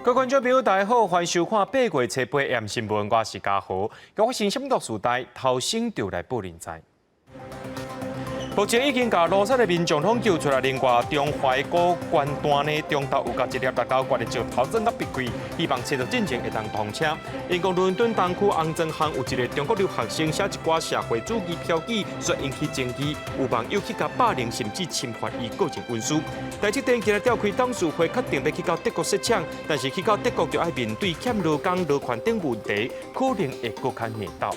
各位观众朋友，大家好，欢迎收看8月7日AM新闻，我是嘉豪。今发生什么大事代，头先就来报人知。目前已经把落山的民众统救出来，另外中怀古关段呢，中途有甲一粒6高悬的石头整个闭开，希望车道进前会当通车。因讲伦敦东区红庄巷有一个中国留学生写一寡社会主义标语，所引起争议，有网友去甲霸凌甚至侵犯伊个人隐私。台积电今日召开董事会，确定要去到德国设厂，但是去到德国就要面对欠劳工、劳权等问题，可能会更较硬斗。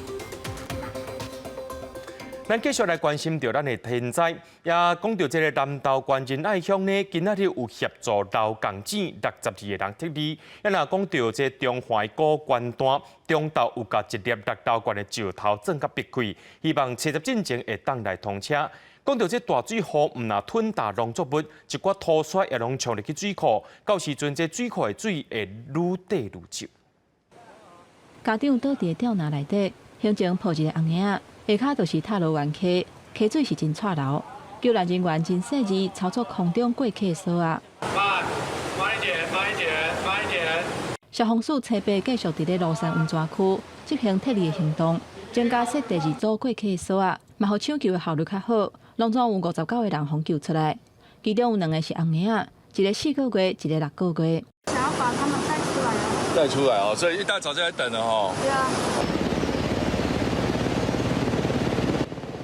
咱继续来关心到咱的天灾，也讲到这个南投县仁爱乡呢，今仔日有协助劳工证62个人撤离。也若讲到这中华古关段中途有甲一粒6高悬的石头整甲闭开，希望车入进前会当来通车。讲到这大水河，唔若吞大农作物，一寡土沙也拢冲入去水库，到时阵这水库的水会愈滴愈少。家长倒伫吊篮内底，胸前抱一个红影。下骹就是塔罗湾溪，溪水是真错流，救援人员真细致操作空中过溪索啊。慢一点，慢一点，慢一点。消防署车队继续伫咧罗山温泉区执行撤离的行动，增加设第2组过溪索啊，嘛，互抢救的效率较好。拢总有59个人互救出来，其中有2个是红婴仔，一个4个月，一个6个月。想要把他们带出来哦。带出来哦，所以一大早就在等了哦。对啊。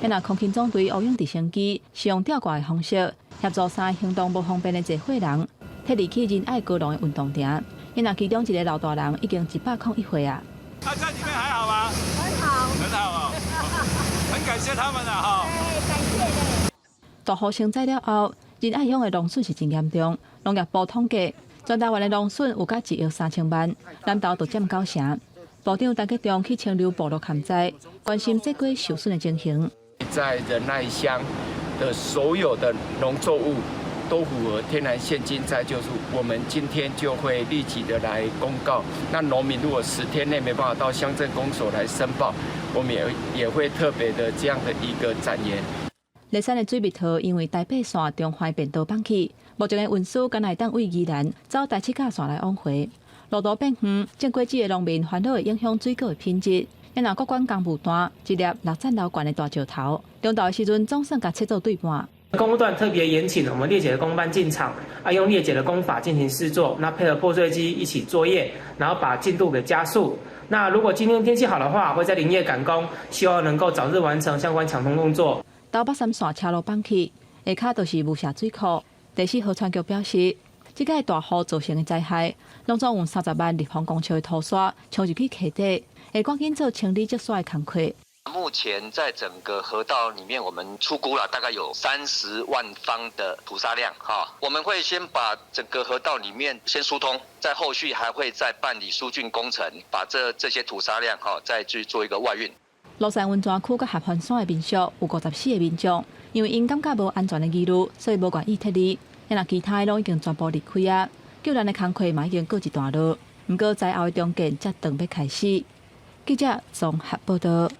那空勤总队乌用直升机是用吊挂的方式协助3个行动不方便的坐货人撤离去仁爱高龙的运动场。那其中一个老大人已经101岁啊。他在里面还好吗？很好。很好哦，很感谢他们啊哈。感谢的。大雨成灾了后，仁爱乡的农损是真严重。农业部统计，全台湾的农损有甲1亿3千万，南投就占9成。部长陈吉仲去清流部落勘灾，关心这季受损的情形。在仁爱乡的所有的农作物都符合天然现金再救助，我们今天就会立即的来公告。那农民如果10天内没办法到乡镇公所来申报，我们也会特别的这样的一个展言。立山的水密套因为台北线中环便道放弃，目前的运输敢来当为宜兰走台七甲线来往回。路途变远，种果子的农民烦恼会影响水果的品质。因若各管工务段一粒6层楼高的大石头，中昼的时阵总算甲切做对半。工务段特别延请我们列解的工班进场，用列解的工法进行施作，那配合破碎机一起作业，然后把进度给加速。那如果今天天气好的话，会在林业赶工，希望能够早日完成相关抢通工作。到北3线车路放弃，下骹就是雾社水库。第4号船局表示，这个大雨造成的灾害，拢总有30万立方公尺的土沙冲入去溪底。会赶紧做清理积沙的工作。目前在整个河道里面，我们初估了大概有30万方的土沙量哈。我们会先把整个河道里面先疏通，在后续还会再办理疏浚工程，把这些土沙量哈再去做一个外运。罗山温泉区甲合欢山的民宿有54个民众，因为因感觉无安全的疑虑，所以无愿意撤离。那其他的拢已经全部离开啊。救援的工作嘛已经告一段落，不过灾后的重建才等要开始。记者综合报道。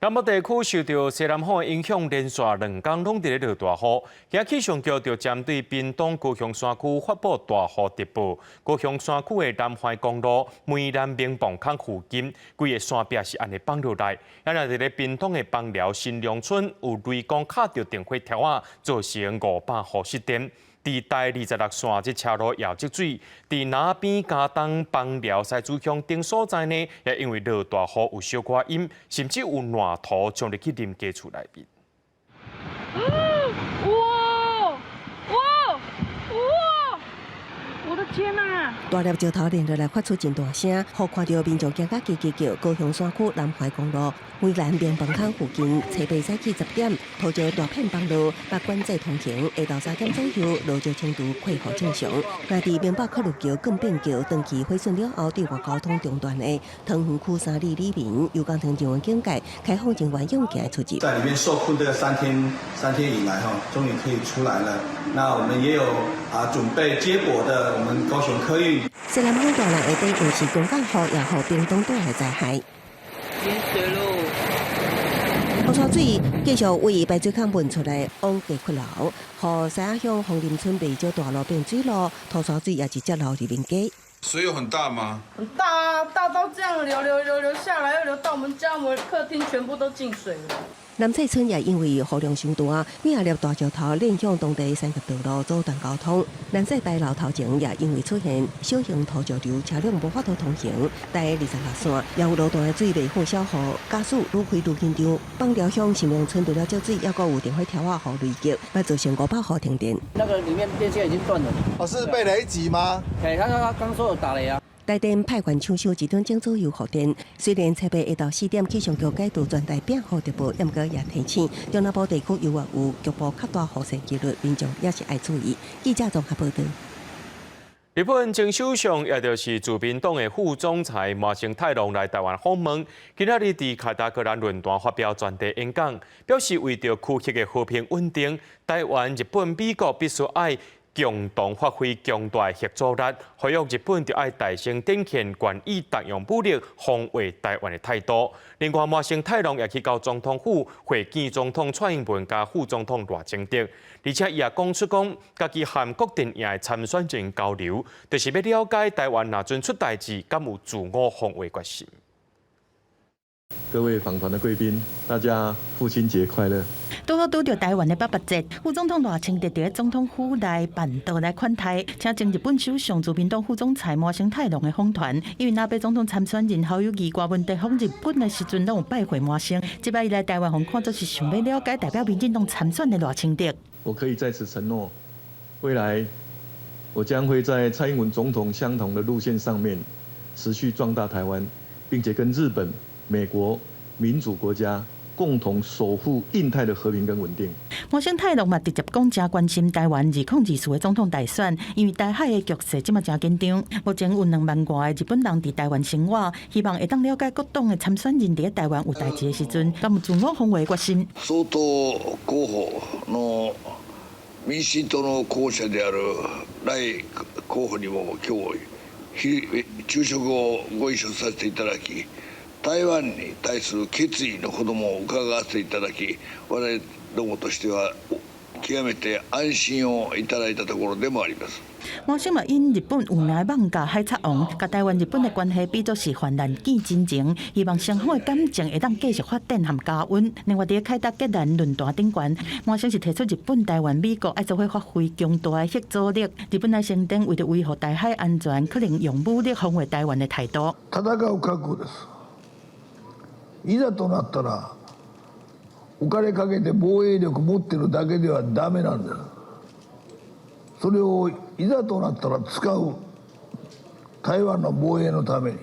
南部地区受到西南风的影响，连续2天拢伫咧落大雨。今气象局就针对屏东高雄山区发布大雨特报。高雄山区的南环公路梅兰明磅坑附近，规个山壁是安尼放落来。也若伫咧屏东的枋寮新良村，有雷公卡到电火条啊，造成500户失电。伫台26线这车路也积水，伫那边嘉东枋寮西子乡等所在呢，也因为落大雨有小可淹，甚至有烂土冲入去林家厝内面。哇！我的天哪！大粒石头连落来发出真大声，互看到民众惊甲叽叽叫。高雄山区南怀公路梅兰明磅坑附近，车北早起10点，土石大片崩落，把管制通行。下昼3点左右，路石程度恢复正常。那伫明北客路桥更变桥长期毁损了后，对外交通中断的塘园区3里里民，有工程人员警戒，开放人员勇敢出入。在里面受困这个3天以来终于可以出来了。那我们也有准备接驳的我们高雄客运。西南风大来下底，又是公港雨，也互屏东带来灾害。淹水喽！雨沙水继续为排水孔喷出来，往地窟流，互西雅乡红林村未少大路变水路，土沙水也直接流入民家。水有很大吗？很大啊，大到这样流下来，又流到我们家，我们客厅全部都进水了。南侧村也因为雨量伤大，几下粒大石头连向当地三级道路阻断交通。南侧大楼头前也因为出现小型土石流，车辆无法度通行。大约26线也有路段的水未付消耗，驾驶愈开愈紧张。邦寮乡新明村除了浇水，也有电火条啊，互雷击，还造成500户停电。那个里面电线已经断了。哦，是被雷击吗？哎，他刚说有打雷啊。台电派员抢修1吨钟左右复电，虽然设备下到4点，气象局解除全台变雨特报，不过也提醒中南部地区犹有局部较大雨势几率，民众也是爱注意。记者综合报道。日本前首相也就是自民党的副总裁麻生太郎来台湾访问，今仔日伫凯达格兰论坛发表专题演讲，表示为着区域的和平稳定，台湾、日本、美国必须爱共同发挥强大的合作力，呼吁日本就爱大声展现愿意动用武力防卫台湾的态度。另外，麻生太郎也去到总统府会见总统蔡英文加副总统赖清德，而且伊也讲出家己和郭台铭的参选人交流，就是要了解台湾若阵出代志，敢有自我防卫决心。各位访团的贵宾，大家父亲节快乐！拄好拄到台湾的88节，副总统赖清德伫总统府内办桌来款待，请前日本首相自民党副总裁麻生太郎的访团，因为那边总统参选人侯友宜、郭文哲访日本的时阵，拢有拜会麻生。这摆伊来台湾，互看作是想要了解代表民进党参选的赖清德。我可以在此承诺，未来我将会在蔡英文总统相同的路线上面，持续壮大台湾，并且跟日本、美国民主国家共同守护印太的和平跟稳定。麻生太郎嘛直接讲，真关心台湾2024次的总统大选，因为台海的局势即马真紧张。目前有2万多的日本人伫台湾生活，希望会当了解各党的参选人伫台湾有代志的时阵，敢有自我防衛的決心。総統候補の民進黨の候補者である賴候補にも今日昼食をご一緒させていただき。台湾に対する決意のほども伺わせていただき、我々どもとしては極めて安心をいただいたところでもあります。麻生嘛因日本有名的艋舺海贼王，甲台湾日本的关系比作是患难见真情，希望双方的感情会当继续发展和加温。另外，伫凯达格兰论坛顶悬，麻生是提出日本、台湾、美国爱做伙发挥强大的合作力，日本来承担为了维护台海安全，可能用武力防卫台湾的态度。戦う覚悟です。いざとなったらお金かけて防衛力持ってるだけではダメなんだ。それをいざとなったら使う台湾の防衛のために、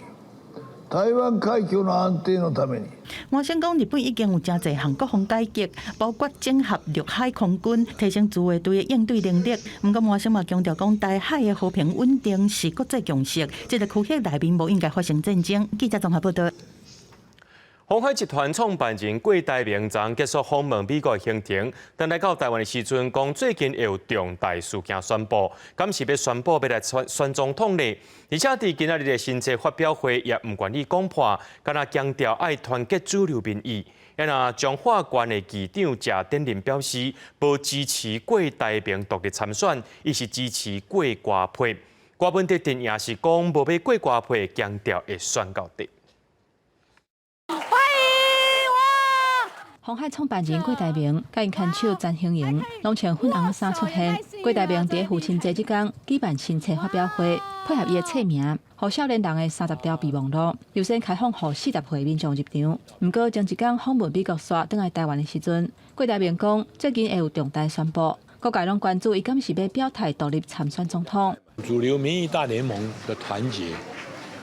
台湾海峡の安定のために。麻生讲，日本已经有真侪项国防改革，包括整合陆海空军，提升自卫队的应对能力。不过麻生嘛强调讲，台海的和平稳定是国际共识，这个区域内面无应该发生战争。记者综合报道。鸿海集团创办人郭台铭昨结束访问美国的行程，等来到台湾的时阵，讲最近会有重大事件宣布，敢是要宣布要来选总统呢？而且伫今仔日的新册发表会也唔愿意讲破，敢若强调爱团结主流民意。也若彰化县的议长谢典林表示，无支持郭台铭独立参选，伊是支持郭瓜配。郭文哲也是讲无要郭瓜配，强调会选到底。鸿海创办人郭台铭甲因牵手詹兴莹拢穿粉红衫出现。郭台铭伫父亲节即天举办新册发表会，配合伊的册名，予少年人的30条备忘录，优先开放予40岁民众入场。不过，前一天访问美国线转来台湾的时阵，郭台铭讲最近会有重大宣布，各界拢关注伊敢是要表态独立参选总统。主流民意大联盟的团结，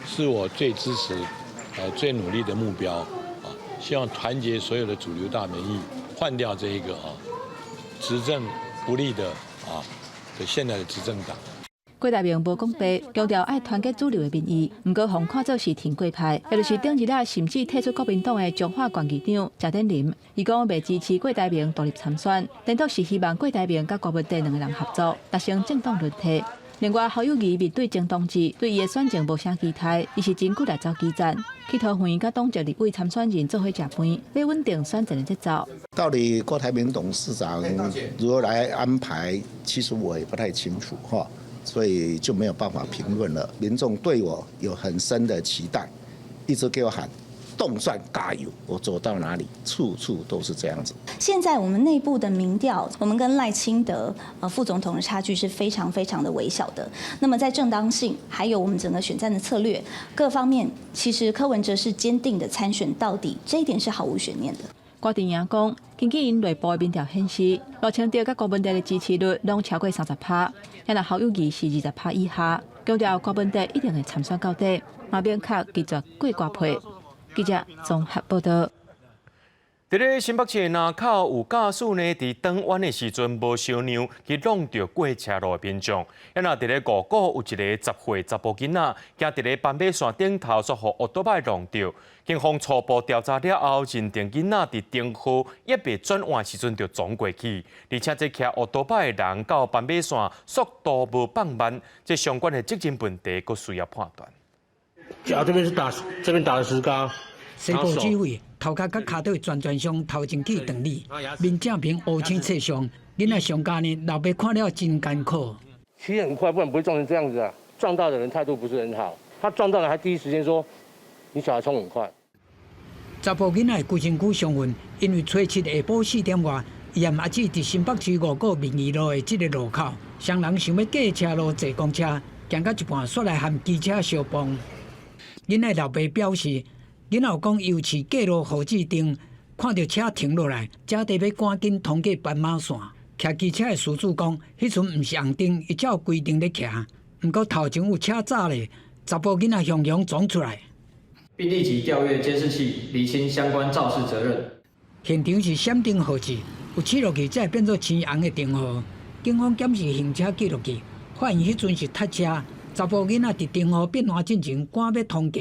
是我最支持、最努力的目标。希望团结所有的主流大民意，换掉这一个执政不利的现在的执政党。郭台铭无讲白，强调爱团结主流的民意，不过互看做是挺贵派，也就是顶日啊，甚至退出国民党的彰化县议长谢典林，伊讲未支持郭台铭独立参选，但倒是希望郭台铭甲郭文哲2个人合作，达成政党轮替。另外，侯友宜面对前同志对伊的选情无啥期待，伊是真久来走基站，去桃园甲党籍立委参选人做伙食饭，要稳定选战的节奏。到底郭台铭董事长如何来安排，其实我也不太清楚哈。所以就没有办法评论了。民众对我有很深的期待，一直给我喊动算加油，我走到哪里，处处都是这样子。现在我们内部的民调，我们跟赖清德副总统的差距是非常非常的微小的。那么在正当性，还有我们整个选战的策略各方面，其实柯文哲是坚定的参选到底，这一点是毫无悬念的。郭定阳讲，根据因内部的民调显示，罗清德甲郭文哲的支持率拢超过30%，也若侯友宜是20%以下。强调郭文哲一定会参选到底，嘛免靠继续过瓜皮。记者综合报道。伫咧新北市南口有驾驶呢，伫转弯的时阵无小让，去弄到过车路的民众。也若伫咧五股有一个10岁查甫囡仔，行伫咧斑马线顶头，煞互奥多摆弄到。警方初步调查了后，认定囡仔伫顶号一被转弯时阵就撞过去，而且这骑奥多摆的人到斑马线速度无放慢，这相关的责任问题，佫需要判断。脚这边是这边打了石膏。西部指挥头壳甲骹腿全伤头前去断裂，面正面乌青侧伤，囡仔上家呢，老爸看了真艰苦。骑很快，不然不会撞成这样子啊！撞到的人态度不是很好，他撞到了还第一时间说：“你小孩冲很快。”查甫囡仔的规身躯伤痕，因为初七下晡4点外，伊和阿姊伫新北区5股民义路的这个路口，双人想要过车路坐公车，行到一半煞来和机车相碰。囡仔老爸表示。囡仔有讲，尤其过路号志灯，看到车停落来，车底要赶紧通过斑马线。骑机车的事主讲，迄阵毋是红灯，伊照规定咧骑。毋过头前有车炸咧，查甫囡仔雄雄撞出来，并立即调阅监视器，厘清相关肇事责任。现场是闪灯号志，有切落去才会变做青红的灯号。警方检视行车记录器，发现迄阵是塞车，查甫囡仔伫灯号变换进前赶要通过。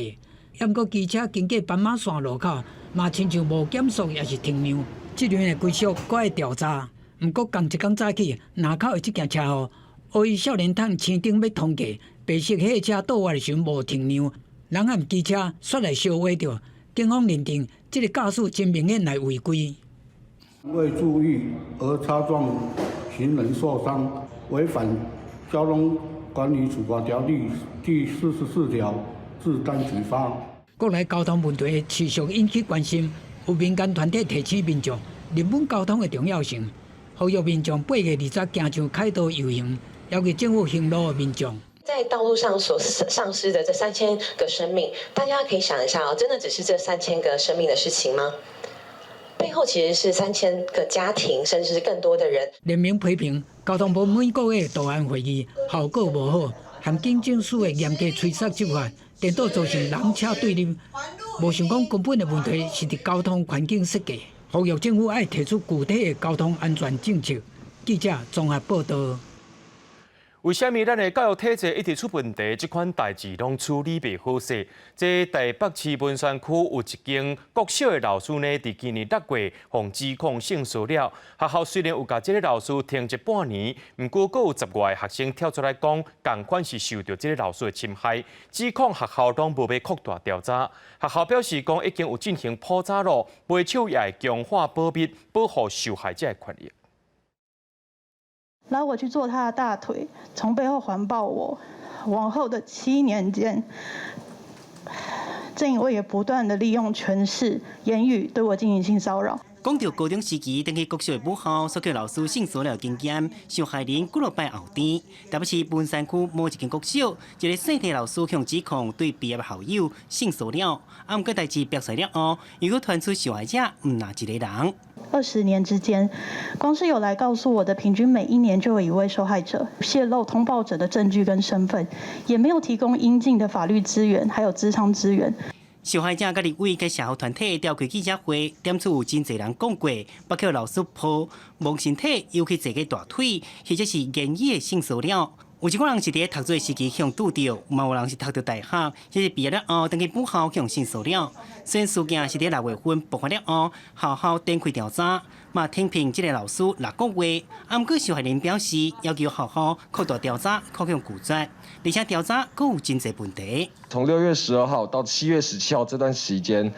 也毋过机车经过斑马线路口，嘛亲像无减速，也是停让。这轮的归属搁要调查。毋过同一天早起，南口的这件车祸，由于少年桶青灯要通过，白色火车倒弯的时无停让，人和机车煞来相划着。警方认定这个驾驶真明显来违规。未注意而擦撞行人受伤，违反交通管理处罚条例第44条。自单举发。国内交通问题持续引起关心，有民间团体提醒民众日本交通的重要性，呼吁民众8月20日行上凯道游行，要求政府行路的民众。在道路上所丧失的这3000个生命，大家可以想一下真的只是这3000个生命的事情吗？背后其实是3000个家庭，甚至是更多的人。联名批评交通部每个月道案会议效果无好，和警政署的严格催杀执法。颠倒造成人车对立，无想讲根本的问题是伫交通环境设计，呼吁政府爱提出具体的交通安全政策。记者综合报道。为虾米咱的教育体制一直出问题？这款代志拢处理袂好势。这台北市文山区有一间国小的老师呢，伫今年6月被指控性骚扰。学校虽然有甲这个老师停职半年，不过阁有10外的学生跳出来讲，同款是受到这个老师的侵害，指控学校拢无要扩大调查。学校表示讲已经有进行普查了，袂手也会强化保密，保护受害者的权益。拉我去做他的大腿，从背后环抱我。往后的7年间，郑以卫也不断的利用权势、言语对我进行性骚扰。讲到高中时期登去国小的母校所叫老师性骚扰经验，受害人几落摆后甜。特别是文山区某一间国小，一个细体老师向指控对毕业的校友性骚扰，毋过代志爆出了后，如果传出受害者毋哪一个人。20年之间，光是有来告诉我的，平均每1年就有一位受害者。泄露通报者的证据跟身份，也没有提供应尽的法律资源，还有咨商资源。受害者甲立委甲社会团体召开记者会，点出有真侪人讲过，包括老师抱、摸身体，尤其坐个大腿，或者是言语的性骚扰。有一个人是伫读书时期向拄到，嘛有人是读到大学，或是毕业了后登去母校向性骚扰。虽然事件是伫6月份爆发了后，校展开调查，嘛听凭这个老师6个月，毋过受害人表示要求校校扩大调查，扩向拒绝，而且调查阁有真侪问题。从6月12号到7月17号这段时间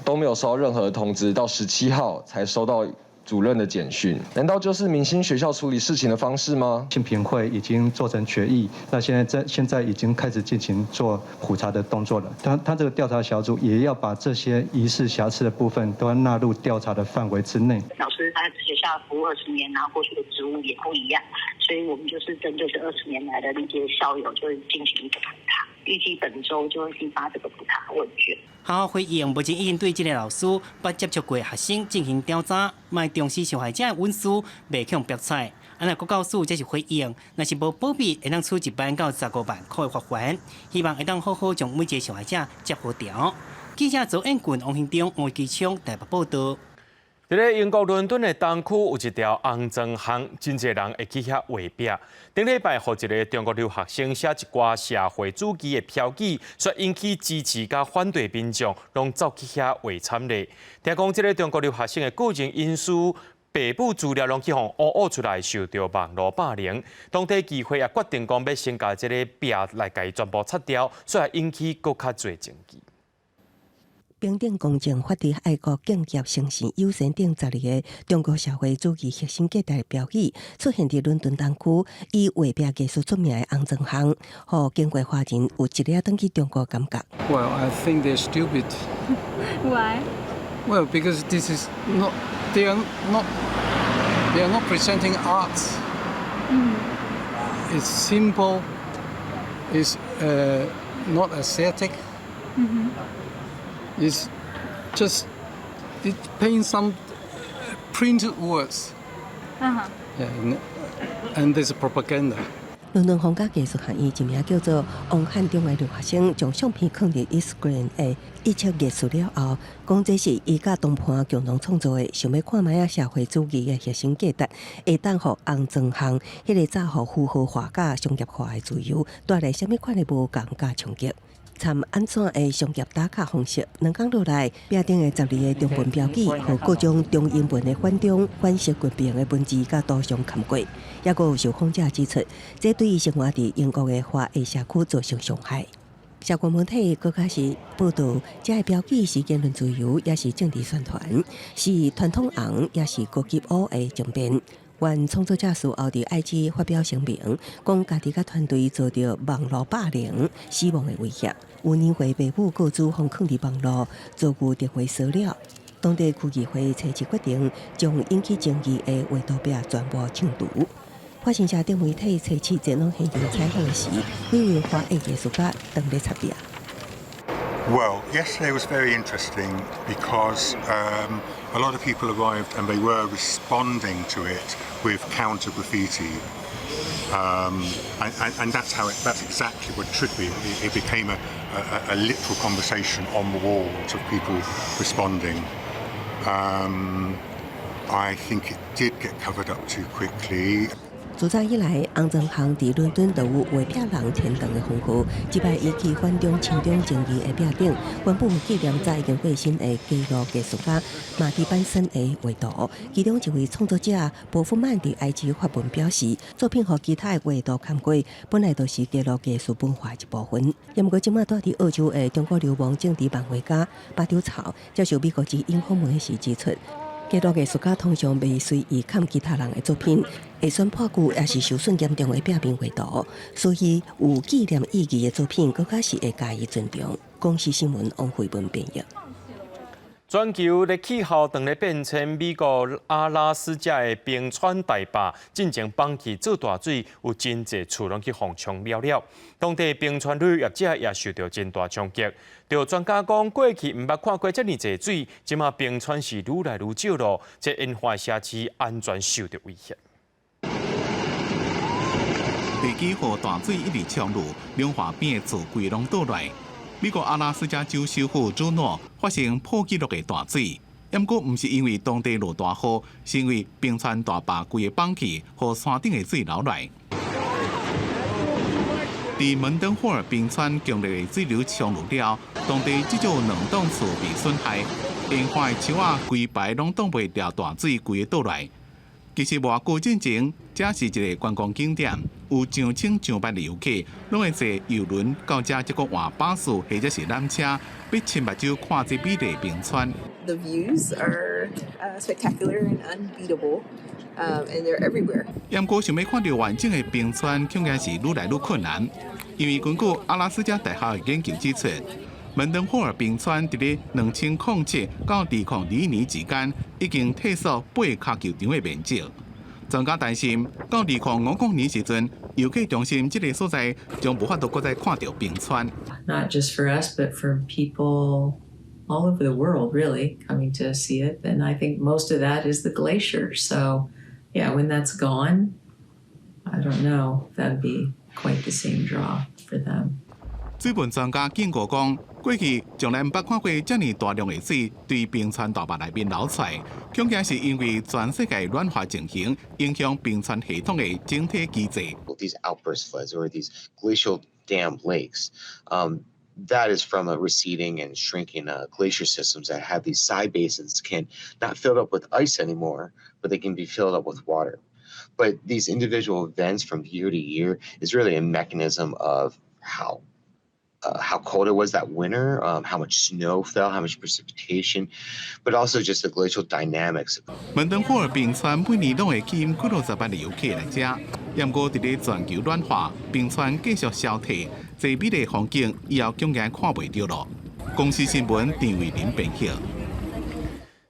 都没有收到任何的通知，到17号才收到主任的简讯，难道就是明星学校处理事情的方式吗？性平会已经做成决议，那现在已经开始进行做普查的动作了。他这个调查小组也要把这些疑似瑕疵的部分都要纳入调查的范围之内。老师他在学校服务20年，然后过去的职务也不一样，所以我们就是针对这20年来的历届校友，就是进行一个普查。预计本周就会寄发这个普查问卷。校回应目前已经对这个老师不接触过学生进行调查，卖重视受害者的文书，未向白菜。安那国教署这是回应，若是无保密，会当处1万到15万块的罚款。希望会当好好将每一个受害者接好调。记者周彦群、王兴忠、王基昌台北报道。在咧英国伦敦的东区有一条红砖巷，真侪人会去遐画壁。顶礼拜，互一个中国留学生写一寡社会主义的标语，却引起支持甲反对民众拢走去遐画惨烈。听讲，这个中国留学生的个人隐私、爸母资料拢去互挖出来，受到网络霸凌。当地议会也决定讲要先甲这个壁来甲伊全部拆掉，所以引起更较侪争议。平等公正、法治、爱国、敬业、诚信、友善等12个中国社会主义核心价值的标语，出现伫伦敦东区以画壁艺术出名的红砖巷，互经过华人有一粒转去中国感觉。Well, I think they're stupid. Why? Well, because this is not. They are not presenting arts. It's simple. It's not aesthetic. It's just it paints some printed words. Yeah, and there's propaganda. 伦敦皇家艺术学院一名叫做王汉中的留学生，将相片放入 Instagram 的一册艺术了后，讲这是伊甲同伴共同创作的，想要看卖啊社会主义的核心价值，会当互红砖巷迄个早互符合化甲商业化的自由，带来什么款的无共甲冲击？参安怎的商业打卡方式，2天落来，壁顶的12个中文标语和各种中英文的反中、反式革命的文字，甲图像砍过，也佫有受访者指出，这对于生活伫英国的华裔社区造成伤害。社群媒体佫开始报道，这个标语是言论自由，也是政治宣传，是传统红，也是国际乌的争辩。原创作者事后伫 IG 发表声明，讲家己甲团队遭到网络霸凌、死亡的威胁，有年岁爸母告知封藏伫网络，遭遇电话骚扰。当地区议会初次决定将引起争议的画图壁全部清除。发生社顶媒体初次前往现场采访时，几位华裔艺术家当咧插壁。Well, yesterday was very interesting because a lot of people arrived and they were responding to it with counter graffiti. And that's exactly what it should be. It became a literal conversation on the walls of people responding. I think it did get covered up too quickly. 自早以来，红砖巷伫伦敦就有画壁人天堂的风格。即摆依据反中、亲中争议的壁顶，原本有纪念在已经过身的基督艺术家马蒂班森的画图。其中一位创作者波夫曼伫 IG 发文表示，作品和其他的画图看过，本来就是记录艺术文化一部分。也毋过，即摆住伫澳洲的中国流亡政治漫画家巴丢草接受美国之音访问时指出。记录艺术家通常未随意看其他人的作品，会选破旧也是受损严重的壁面画图，所以有纪念意义的作品，更加是会加以尊重。公司新闻王慧文编译。全球的气候当咧变迁，美国阿拉斯加的冰川大坝进前放弃做大水，有真侪厝拢去洪冲了了。当地冰川旅游业者也受到真大冲击。就专家讲，过去毋捌看过遮尔侪水，即马冰川是愈来愈少咯，这沿海社区安全受到威胁。地基和大水一直冲入，两河边的厝规拢倒来。美国阿拉斯加州首府朱诺发生破纪录的大水，不过唔是因为当地落大雨，是因为冰川大坝规个放弃，和山顶的水流来。伫门登霍尔冰川强烈的水流冲入了，当地至少有2栋厝被损害，沿海的树仔规排拢挡袂了大水，规个倒来。其实无久之前，这是一个观光景点，有上千上万的游客，拢会坐游轮到这接个换巴士或者是缆车，要亲目睭看这美丽冰川。The views are are spectacular and unbeatable, and they're everywhere. 不过，想要看到完整的冰川，恐怕是愈来愈困难，因为根据阿拉斯加大学的研究指出，门登霍尔冰川伫咧2007到2022年之间，已經退縮8卡球場的面積。專家擔心，到2050年時陣，遊客中心這個所在將無法度再看到冰川。Not just for us, but for people all over the world, really, coming to see it. And I think most of that is the glacier. So, yeah, when that's gone, I don't know if that'd be quite the same draw for them. 水文專家警告講，過去從來捌看過這麼大量的水對冰川大壩內面流出來，恐驚是因為全世界暖化情形影響冰川系統的整體機制。These outburst floods or these glacial dam lakes, that is from a receding and shrinking glacier systems that have these side basins can not filled up with ice anymore, but they can be filled up with water. But these individual events from year to year is really a mechanism of how cold it was that winter, how much snow fell, how much precipitation, but also just the glacial dynamics. 门登霍尔冰川每年拢会吸引几60万的游客来遮，不过伫咧全球暖化，冰川继续消退，最美的风景以后恐惊看袂到咯。公司新闻郑伟林编辑。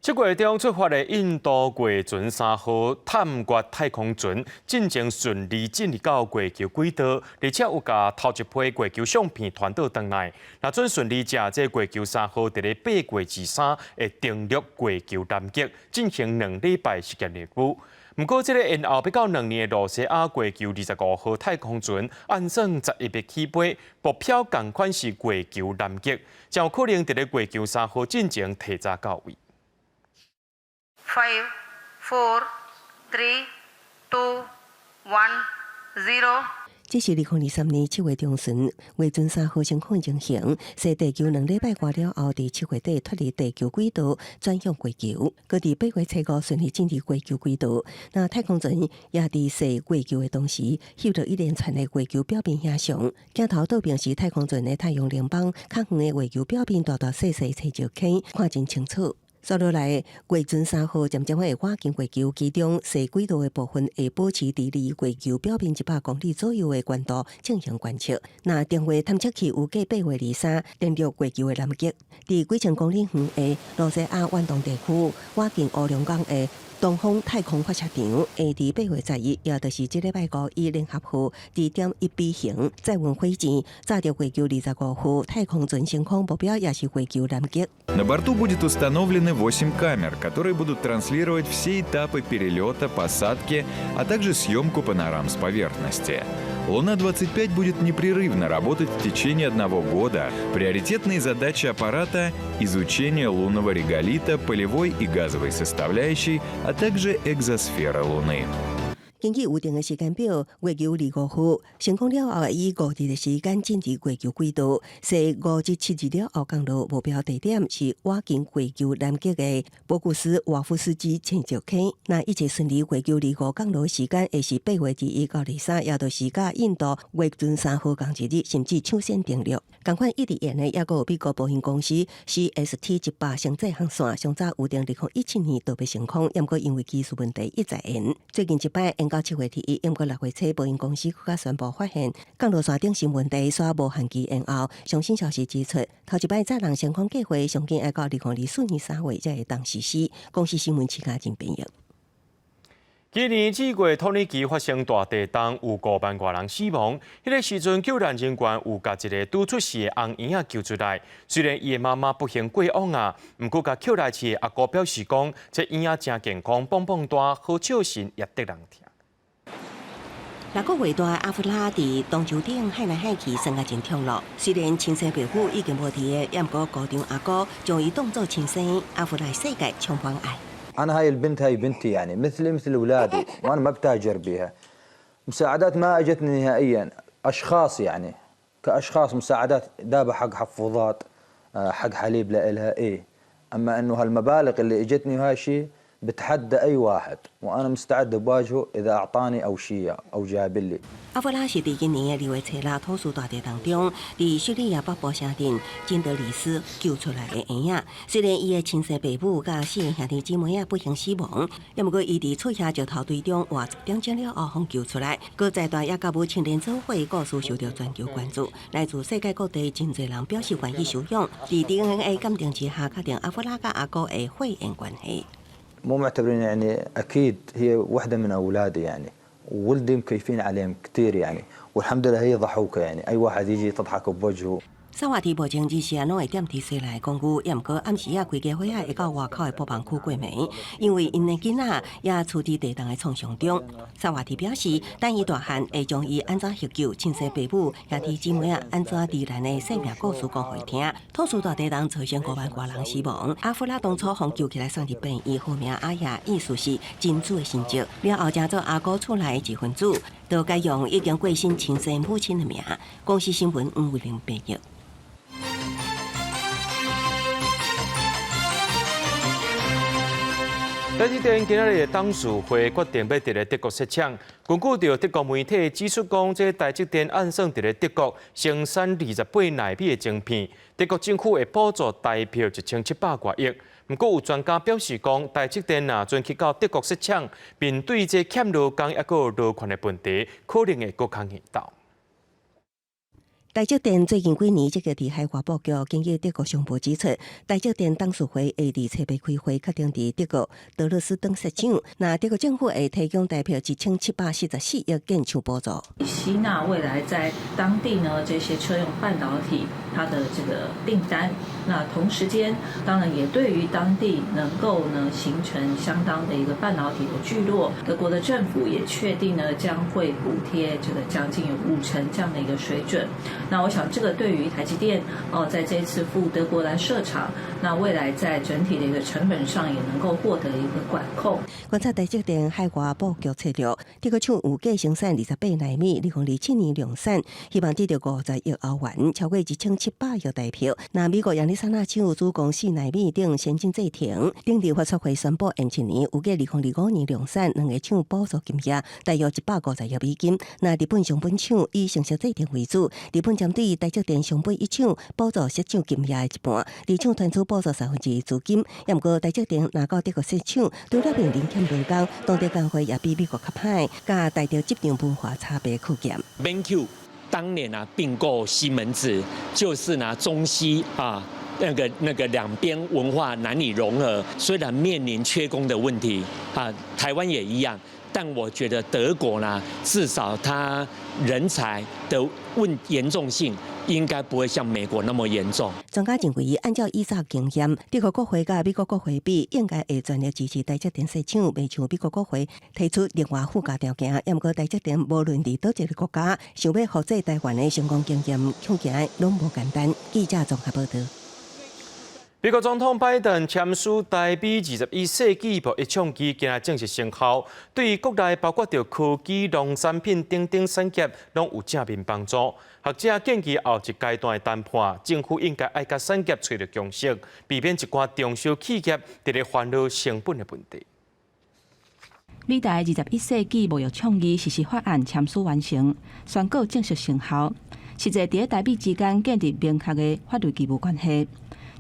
7月中出发的印度月船3號探月太空船進前順利進入到月球軌道，而且有甲頭一批月球相片傳到轉來。若準順利者，這月球3號伫咧8月23會登陸月球南極，進行2禮拜實驗任務。不過，這個延後要到2年的羅西亞月球25號太空船，按算11月起飛，目標同款是月球南極，將有可能伫咧月球3號進前提早到位。5, 4, 3, 2, 1, 0。这是2023年7月中旬，月船3號成功進行，在地球2禮拜過了後，在7月底脫離地球軌道，轉向月球。佢伫8月7號順利進入月球軌道。那太空船也伫射月球的同時，翕到一連串的月球表面影像。鏡頭倒邊是太空船的太陽能板，較遠的月球表面大大細細青石坑，看真清楚。接落來，月船3號漸漸會跨進月球，其中射軌道的部分會保持離月球表面100公里左右的高度進行觀測。那定位探測器有計8月23登陸月球的南極，伫幾千公里遠的羅西亞灣東地區跨進烏龍港的東方太空發射場，會伫8月11，也就是這禮拜5以聯合號2.1B 型載運火箭炸到月球25號太空船升空目標也是月球南極。На борту будет установлены 8 камер, которые будут транслировать все этапы перелета, посадки, а также съемку панорам с поверхности. Луна-25 будет непрерывно работать в течение 1 года. Приоритетные задачи аппарата – изучение лунного реголита, полевой и газовой составляющей, а также экзосферы Луны. 根據有定的時間表，月球25號成功了後，以5日的時間進入月球軌道，射5至7日了後降落目標地點是挖進月球南極的博古斯瓦夫斯基青石坑。那一切順利，月球25降落時間會是8月21到23，也就是甲印度月船3號同一日，甚至搶先登陸。同款一直演的，也有美國保險公司 CST-100商載航線，上早預定2017年就要成空，不過因為技術問題一直延。最近一擺到7月1日，不過6月初，保險公司更宣布發現降落線頂新問題，所無限期延後。最新消息指出，頭一擺載人升空計劃上緊要到2024年3月才會當實施。公司新聞期間真編譯。今年4月，土耳其發生大地震，有5萬多人死亡。迄個時陣，救援人員有甲一個拄出世的紅嬰仔救出來。雖然伊的媽媽不幸過往啊，不過甲救來去的阿哥表示講，這嬰仔真健康，蹦蹦大，好笑神也得人聽。6個月大阿弗拉伫東橋頂海來海去，生活真痛樂。雖然親生爸母已經無佇的，也毋過高中阿哥將伊當作親生。阿弗拉世界充滿愛。أنا هاي البنت هاي بنتي يعني مثلي مثل أولادي وأنا ما بتاجر بها. مساعدات ما أجتني نهائيا، أشخاص يعني كأشخاص مساعدات دابة حق حفوظات، حق حليب لإلها إيه. أما إنه هالمبالغ اللي إجتني وهاي شيء بتحدى أي واحد وأنا مستعد بواجهه إذا أعطاني أو شيء أو جاب لي。阿弗拉是伫今年的2月初啦，土司大地当中，伫叙利亚北部城镇金德里斯救出来的婴仔。虽然伊的亲生爸母甲4个兄弟姊妹不幸死亡，也毋过伊伫出现石头堆中活2钟了后，互救出来。各财团也甲母亲联做伙故事受到全球关注，来自世界各地真侪人表示愿意收养。伫 DNA 鉴定之下，确定阿弗拉甲阿哥的血缘关系。مو معتبرين يعني أكيد هي واحدة من أولادي يعني وولدي مكيفين عليهم كثير يعني والحمد لله هي ضحوكة يعني أي واحد يجي تضحك بوجهه。沙瓦提目前日时拢会踮伫西内公寓，也毋过暗时规家伙会到外口的博房区过暝，因为因的囡仔也处伫地动的创伤中。沙瓦提表示，等伊大汉会将伊安怎获救、亲生爸母、兄弟姊妹安怎罹难的生命故事讲互听。土司大地动造成5万多人死亡。阿弗拉当初互救起来送日本，伊户名阿雅，意思是真主的成就。了后才做阿哥厝内的一份子，就改用已经过身亲生母亲的名。公司新闻黄伟玲报道。台积电今日的董事会决定要伫咧德国设厂。根据着德国媒体指出，讲这台积电按算伫咧德国生产28奈米的晶片，德国政府会补助台票1700多亿。不过有专家表示讲，台积电若准去到德国设厂，面对这欠劳工抑个劳权的问题，可能会更较严重。台积电最近几年，这个伫海外布局，根据德国商报指出，台积电董事会会伫设备开会，确定伫德国、德勒斯登设厂。那德国政府会提供代表1744亿建厂补助。吸纳未来在当地呢这些车用半导体它的这个订单，那同时间当然也对于当地能够呢形成相当的一个半导体的聚落。德国的政府也确定呢将会补贴这个将近有50%这样的一个水准。那我想，这个对于台积电在这一次赴德国来设厂，那未来在整体的一个成本上也能够获得一个管控。观察台积电海外布局策略，德国厂有计生产28奈米，2027年量产，希望得到50亿欧元，超过1700亿台票。那美国亚利桑那厂主攻4奈米等先进制程，顶日发出会宣布延期年，有计2025年量产，2个厂补助金额大约150亿美金。那日本上本厂以成熟制程为主，日本针对台积电上本一厂补助设厂金额的一半，二厂团出补助2/3资金。也毋过台积电若到德国设厂，除了面临欠劳工，当地工会也比美国较歹，甲大陆集团文化差别可见。BenQ 当年并购西门子，就是中西那个两边文化难以融合，虽然面临缺工的问题台湾也一样。但我觉得德国至少它人才的严重性应该不会像美国那么严重。专家认为，按照以上经验，德国国会甲美国国会比，应该会全力支持台积电设厂，未像美国国会提出另外附加条件。也毋过台积电无论伫倒一个国家，想要复制台湾的成功经验，看起来拢无简单。记者综合报道。美国总统拜登签署台美21世纪贸易倡议，今日正式生效，对国内包括着科技、农产品等产业，拢有正面帮助。学者建议后一阶段的谈判，政府应该爱甲产业找到共识，避免一寡中小企业伫咧烦恼成本的问题。美台21世纪贸易倡议实施法案签署完成，宣告正式生效，实际伫台美之间建立明确的法律义务关系。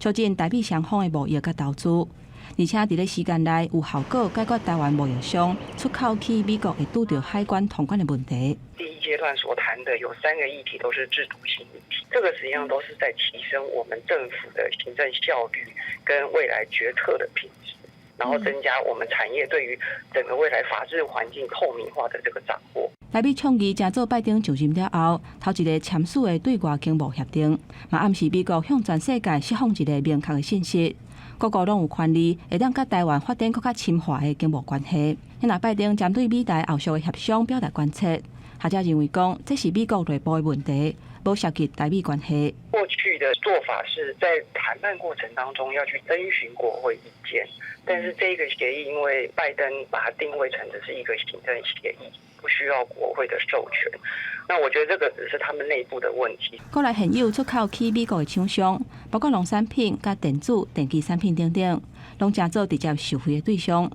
促进台美双方的贸易甲投资，而且伫咧时间内有效果解决台湾贸易商出口去美国会拄到海关通关的问题。第一阶段所谈的有3个议题都是制度性议题，这个实际上都是在提升我们政府的行政效率跟未来决策的品质，然后增加我们产业对于整个未来法治环境透明化的这个掌握。台美倡议正做拜登就任了后，头一个签署的对外经贸协定，嘛暗示美国向全世界释放一个明确的信息，各国拢有权利会当甲台湾发展更较亲和的经贸关系。那拜登针对美台后续的协商表达关切，学者认为讲这是美国内部的问题，无涉及台美关系。过去的做法是在谈判过程当中要去征询国会意见，但是这个协议因为拜登把它定位成的是一个行政协议。不需要国会的授权。那我觉得这个只是他们内部的问题。国内现有出口去美国的厂商，包括农产品、甲电子、电器产品等等，拢正做直接受惠的对象。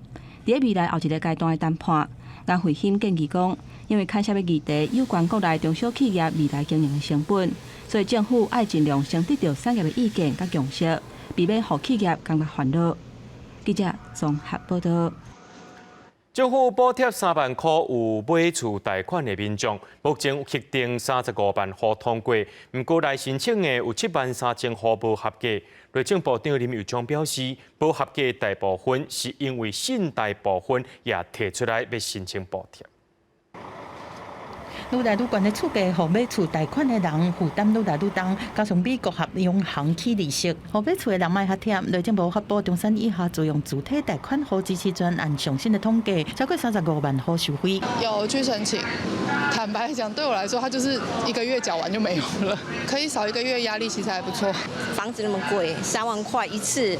伫未来后一个阶段的谈判，颜慧欣建议讲，因为牵涉的议题有关国内中小企业未来经营的成本，所以政府爱尽量先得到产业的意见甲共识，避免互企业感觉烦恼。记者综合报道。政府补贴3万块有买厝贷款的民众，目前有核定35万户通过，不过来申请的有7万3000户无合格。内政部长林佑昌表示，无合格大部分是因为信贷部分也提出来要申请补贴。愈来愈悬的厝价，互买厝贷款的人负担愈来愈重，加上美国合央行起利息，互买厝的人卖较忝。内政部发布中山以下租用主体贷款户支持专案上新的统计，超过35万户受惠。有去申请，坦白讲，对我来说，它就是1个月缴完就没有了，可以少1个月压力，其实还不错。房子那么贵，3万块一次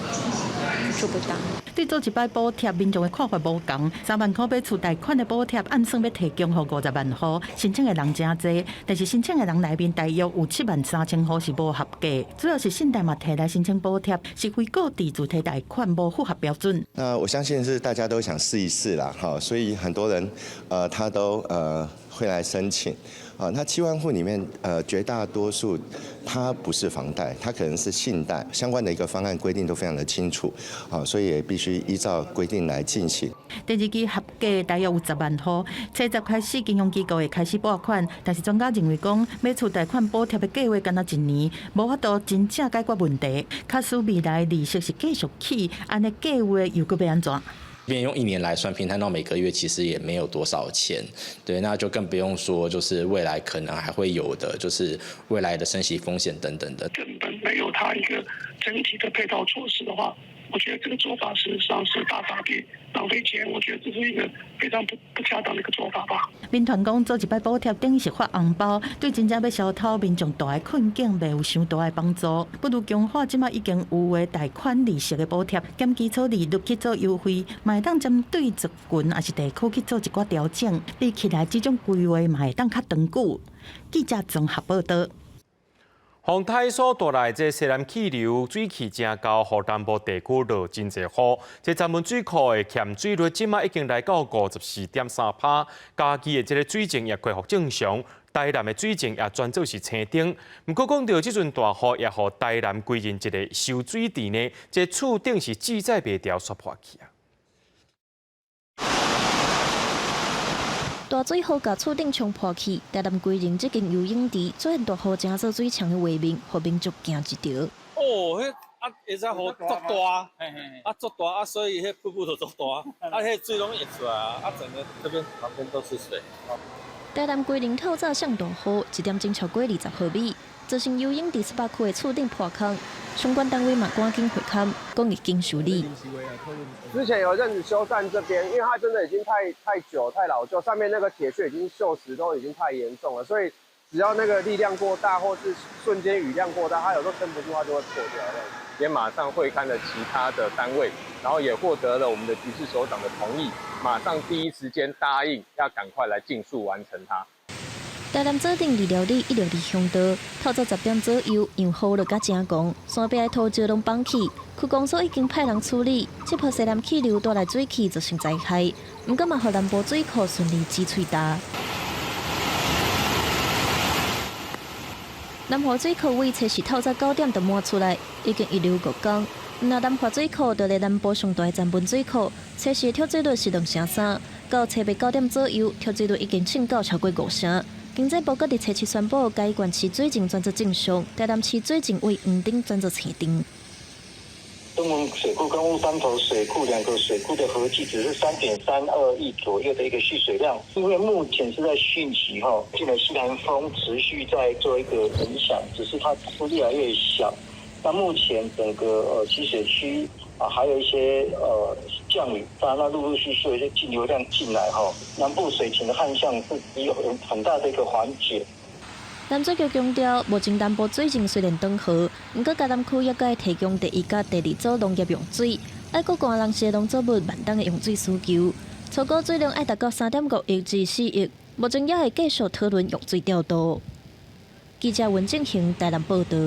做不到。对做一摆补贴，民众的看法无同。3万块买厝贷款的补贴，按算要提供予50万户，申请的人真多，但是申请的人内面大约有7万3000户是无合格，主要是信贷嘛提来申请补贴，是非购地主体贷款无符合标准。那我相信是大家都想试一试啦，哈，所以很多人他都会来申请。那7万户里面，绝大多数它不是房贷，它可能是信贷，相关的一个方案规定都非常的清楚，所以也必须依照规定来进行。第二期合格大约有10万户，7月开始金融机构会开始拨款，但是专家认为讲，买厝贷款补贴的计划敢若1年，无法度真正解决问题，假使未来利息是继续起，安尼计划又搁要安怎？便用1年来算，平摊到每个月其实也没有多少钱，对，那就更不用说就是未来可能还会有的，就是未来的升息风险等等的。根本没有它一个整体的配套措施的话，我觉得这个做法事实上是大发给浪费钱，我觉得这是一个非常不恰当的一个做法吧。民团讲做一摆补贴等于是发红包，对真正要消透民众大的困境，未有伤大的帮助。不如强化即马已经有的贷款利息的补贴，减基础利率去做优惠，嘛会当针对族群也是地区去做一寡调整。比起来，这种规划嘛会当较长久。记者综合报道。洪台所带来这西南气流水汽正高，予南部地区落真侪雨。这闸门水库的欠水率即马已经来到54.3%，家己的这个水情也恢复正常。台南的水情也转做是青灯。不过讲到这阵大雨，也予台南归进一个受水池呢，这厝顶是记载袂掉刷破去啊。大水雨甲厝顶冲破去，台南规人这间游泳池出现大雨，正做水墙的画面，互民众惊一条。哦，迄会使雨足大，足大所以迄瀑布就足大，迄水拢溢出来整个这边旁边都是水。台南规人透早上大雨，1点钟超过20毫米，造成游泳池18区的厝顶破坑，相关单位嘛赶紧回勘，讲已经处理。之前有一阵子修缮这边，因为它真的已经太久、太老旧，上面那个铁屑已经锈蚀，都已经太严重了，所以只要那个力量过大，或是瞬间雨量过大，它有时候撑不住，它就会破掉。也马上会勘了其他的单位，然后也获得了我们的局势首长的同意，马上第一时间答应要赶快来尽速完成它。台南指定2条里1条2乡道，透早10点左右，因雨落甲正强，山边的土石拢放起，区公所已经派人处理。这波西南气流带来水汽造成灾害，不过嘛，予南部水库顺利止水大。南华水库位测试透早9点就满出来，已经一流5天。那南华水库就在南部上大的闸门水库，测试的跳水率是2.3，到七八9点左右，跳水率已经升到超过5成。经济部搁伫测试宣布，该县市水情转做正常，台南市水情为黄灯转做青灯。东门水库跟乌山头水库2个水库的合计只是3.32亿左右的一个蓄水量，因为目前是在汛期现在西南风持续在做一个影响，只是它是越来越小。那目前整个集水区还有一些降雨，当然那陆陆续续有一些径流量进来南部水情的旱象是有很大的一个缓解。南水局强调，目前南部水情虽然缓和，不过嘉南区也该提供第1甲第2组农业用水，爱国干人士农作物万当的用水需求。初估水量爱达到3.5亿至4亿，目前也会继续讨论用水调度。记者文正雄台南报道。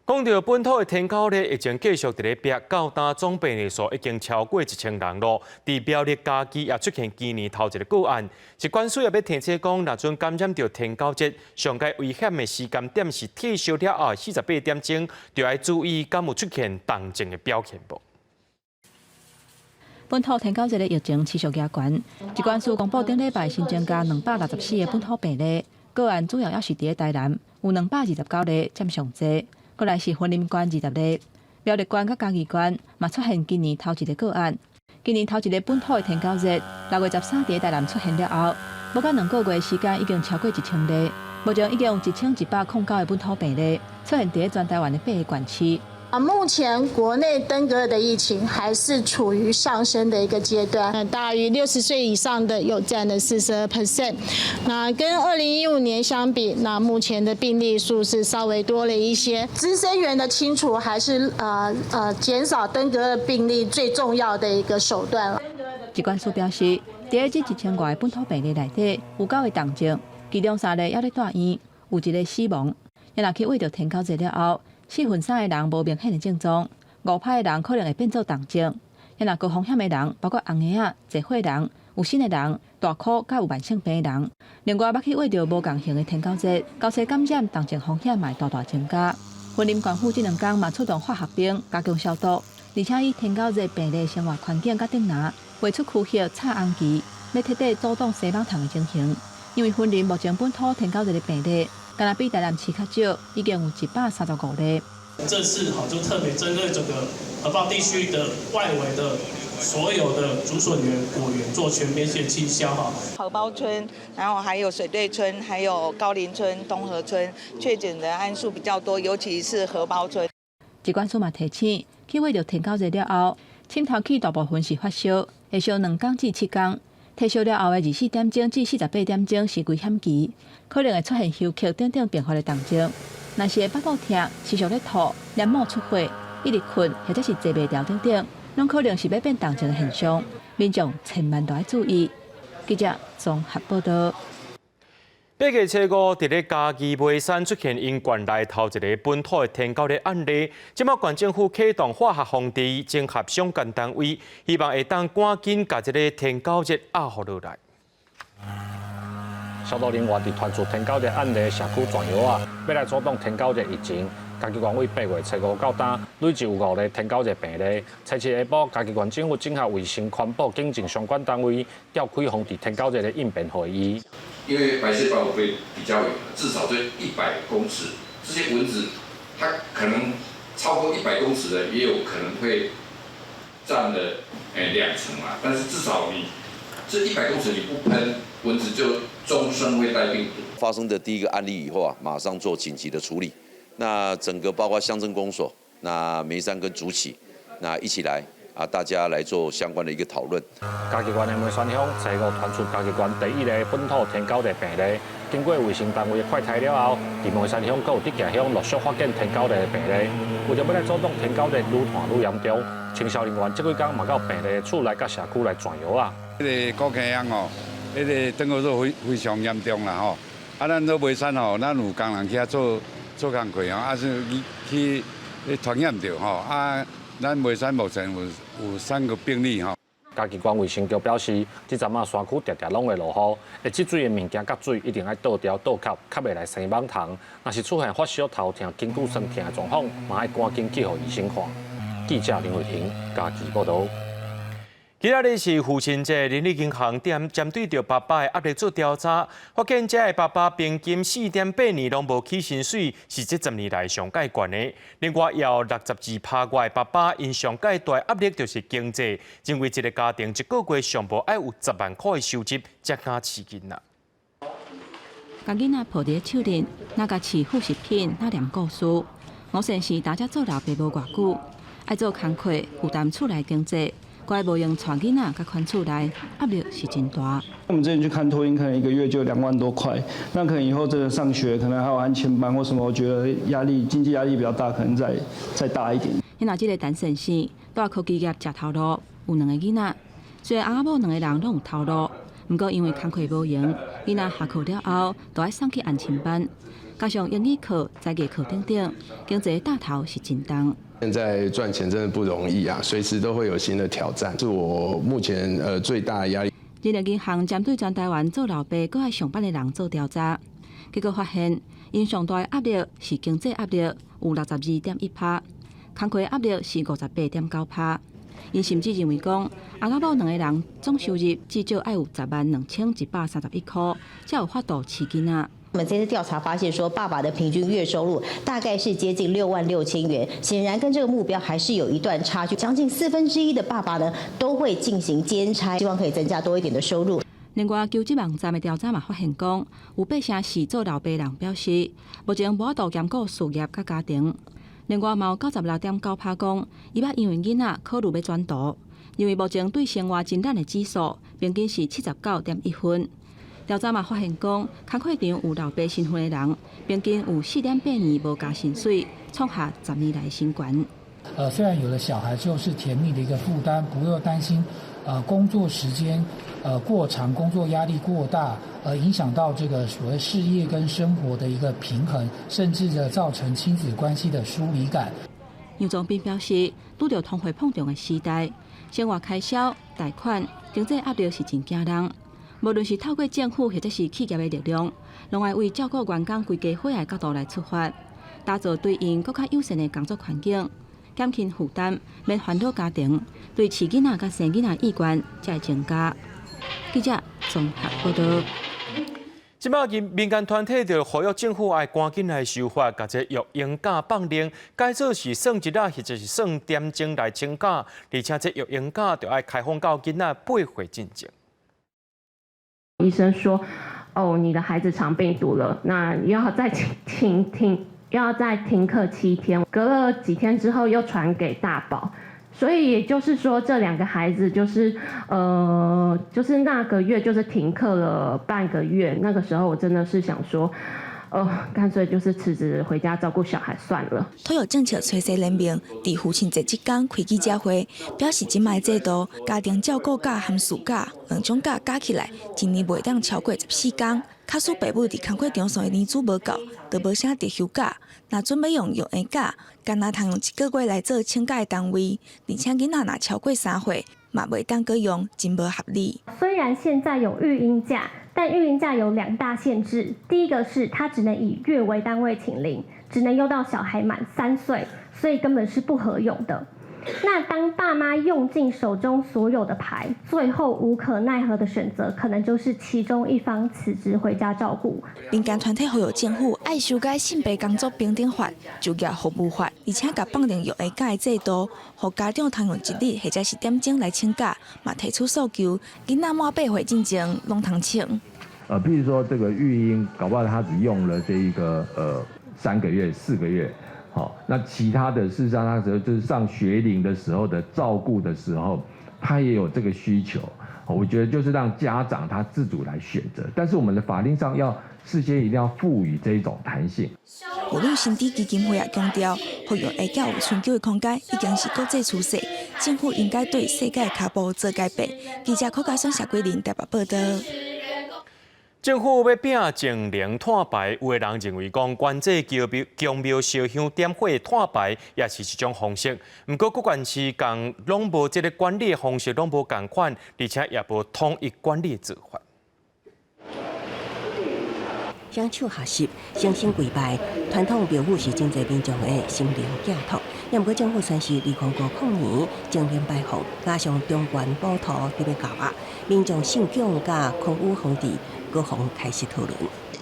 讲到本土的天狗热，疫情继续伫咧逼，到单总病例数已经超过1000人咯。伫苗栗家基也出现今年头一个个案，疾管署也要提醒讲，若准感染到天狗热，上界危险的时间点是退休了后48点钟，就要注意敢有出现动静的表现无。本土天狗热的疫情持续加悬，疾管署公布顶礼拜新增加264个本土病例，个案主要也是伫台南，有229例占上济。过来是云林县20例，苗栗县甲嘉义县嘛出现今年头一个个案。今年头一个本土的天狗热，6月13日台南出现了后，无到2个月时间已经超过1000例，目前已经有1109个本土病例出现伫全台湾的8个县区。目前国内登革热的疫情还是处于上升的一个阶段，大于60岁以上的有占了42%。那跟2015年相比，那目前的病例数是稍微多了一些。滋生源的清除还是减少登革热病例最重要的一个手段。疾管署表示，伫这1000多个本土病例内底，有9个重症，其中3个还在住院，有1个死亡。也若去为着天狗热了后，4分3个人无明显的症状，5派的人可能会变做重症。也若高风险的人，包括红牙仔、侪血人、有新的人、大箍甲有慢性病的人。另外，要去为着无共型的天狗热，交叉感染重症风险嘛大大增加。云林县府这2天嘛出动化学兵加强消毒，而且以天狗热病例生活环境甲顶拿，画出区域插红旗，要彻底阻挡西北塘的情形。因为云林目前本土天狗热的病例，敢若比台南市较少，已经有135例。这次就特别针对整个合报地区的外围的所有的竹笋园、果园做全面性清消荷包村，然后还有水队村、还有高林村、东河村确诊的案数比较多，尤其是荷包村。疾管署嘛提醒，去为着天狗热了后，浸透起大部分是发烧，会烧2天至7天。退烧了后的24点钟至48点钟是危险期，可能会出现休克等等并发的动静。若是会腹部痛、持续咧吐、黏膜出血、一直困或者是坐袂牢等等，拢可能是要变动静的现象，民众千万都要注意。记者综合报道。8月初5，伫咧嘉义梅山出现因县内头一个本土的天狗热案例。即马县政府启动化学防治，整合相关单位，希望会当赶紧把这个天狗热压下落来。消毒人员伫传出天狗热案例社区转药啊，要来阻挡天狗热疫情。嘉义县为8月初5到今，累计有5例天狗热病例。初7下晡，嘉义县政府整合卫生、环保、警政相关单位，召开防治天狗热的应变会议。因为白色保护会比较远，至少在100公尺，这些蚊子它可能超过100公尺的，也有可能会占了2成嘛。但是至少你这100公尺你不喷，蚊子就终身会带病毒。发生的第一个案例以后啊，马上做紧急的处理。那整个包括乡镇公所、那梅山跟竹崎，那一起来。大家来做相关的一个讨论。嘉义县的梅山乡初5传出嘉义县第1个本土天狗热病例，经过卫生单位的快筛了后，伫梅山乡、有伫乡陆续发现天狗热的病例。为着要来阻挡天狗热愈传愈严重，清消人员这几天嘛到病例的厝内甲社区来转药啊。个高溪乡哦，个登革热非常严重啦吼。咱做梅山吼，咱有工人去遐做工课吼，是去传染着吼咱梅山目前有3个病例哈。嘉义县卫生局表示，这阵啊山区常常拢会落雨，会积水的物件甲水一定要倒掉倒扣，较袂来生蠓虫。若是出现发烧、头痛、筋骨酸痛的状况，嘛要赶紧去互医生看。记者林慧婷，嘉义报道。今仔日是父亲节，人力银行针对着爸爸的压力做调查，发现这个爸爸平均4.8年拢无起薪水，是这10年来上界悬的。另外，也有62%外爸爸因上界大压力就是经济，认为一个家庭一个月上无爱有10万块的收入，才敢饲囡仔。甲囡仔抱伫手里，那甲饲副食品，那念故事。我先是大家做老爸无偌久，爱做工课，负担厝内经济。怪无用带囡仔甲款厝内，压力是真大。我们之前去看托婴，可能1个月就2万多块，那可能以后真的上学，可能还有安亲班或什么，我觉得经济压力比较大，可能再大一点。因若这个单身生，大科技业食头路，有2个囡仔，虽然翁仔某2个人拢有头路，不过因为工课无闲，囡仔下课了后都爱送去安亲班，加上英语课、才艺课等等，经济大头是真重。现在赚钱真的不容易啊，随时都会有新的挑战，是我目前最大的压力。人力银行针对全台湾做老爸搁爱上班的人做调查，结果发现，因上大的压力是经济压力，有62.1%，工课压力是58.9%。因甚至认为讲，翁仔某2个人总收入至少要有102131块，才有法度饲囡仔。我们这次调查发现说，爸爸的平均月收入大概是接近66000元，显然跟这个目标还是有一段差距。将近1/4的爸爸呢，都会进行兼差，希望可以增加多一点的收入。另外，求职网站的调查嘛发现讲，有8成是做老爸人表示，目前无法度兼顾事业甲家庭。另外，嘛有96.9%讲，伊捌因为囡仔考虑要转读，因为目前对生活真难的指数平均是79.1分。调查嘛发现讲，工课场有老爸身份的人，平均有4.8年无加薪水，创下10年来新高。虽然有了小孩就是甜蜜的一个负担，不用担心工作时间过长，工作压力过大，影响到这个所谓事业跟生活的一个平衡，甚至造成亲子关系的疏离感。杨宗斌表示，拄着通货膨胀的时代，生活开销、贷款、经济压力是真惊人。无论是透过政府或者是企业的力量，拢爱为照顾员工规家伙的角度来出发，打造对因更加友善的工作环境，减轻负担，免烦恼家庭，对饲囡仔甲生囡仔意愿才会增加。记者综合报道。即摆民间团体就呼吁政府爱赶紧来修法，把这育婴假放令改做是算一日或者是算点钟来请假，而且这育婴假就要开放到囡仔8岁进前。医生说，哦，你的孩子肠病毒了，那要再停课7天，隔了几天之后又传给大宝，所以也就是说这2个孩子就是那个月就是停课了半个月，那个时候我真的是想说，干脆就是辞职回家照顾小孩算了。托育政策催生联盟伫父亲节即天开记者会，表示即卖制度家庭照顾假和事假2种假加起来，一年袂当超过14天。假使爸母伫工课场上的年资无够，就无啥特休假。若准备用育婴假，干那通用1个月来做请假的单位，而且囡仔若超过3岁，嘛袂当搁用，真无合理。虽然现在有育婴假，但育婴假有2大限制。第一个是它只能以月为单位请领，只能用到小孩满3岁，所以根本是不合用的。那当爸妈用尽手中所有的牌，最后无可奈何的选择，可能就是其中一方辞职回家照顾。民间团体呼吁政府爱修改性别工作平等法、就业服务法，而且甲放定育婴假的制度，互家长通用1日或者是点钟来请假，嘛提出诉求，囡仔满8岁进前拢通请。譬如说这个育婴，搞不好他只用了这一个3个月、4个月。好，那其他的事实上，他就是上学龄的时候的照顾的时候，他也有这个需求。我觉得就是让家长他自主来选择，但是我们的法令上要事先一定要赋予这一种弹性。妇女身体基金会也强调，育婴会较有春秋的空间，已经是国际趋势，政府应该对世界脚步做改变。记者柯嘉孙、谢桂玲台北报道。政府要摒净零碳排，有的人认为讲关这宫庙烧香点火碳排也是一种方式。不过各县市共拢无这个管理的方式，拢无共款，而且也无统一管理的做法。双手合十，诚心跪拜，传统庙宇是真侪民众的心灵寄托。也毋过政府宣示2050年正面摆放，加上中原宝图特别教育，民众信仰甲空污皇帝各方开始讨论。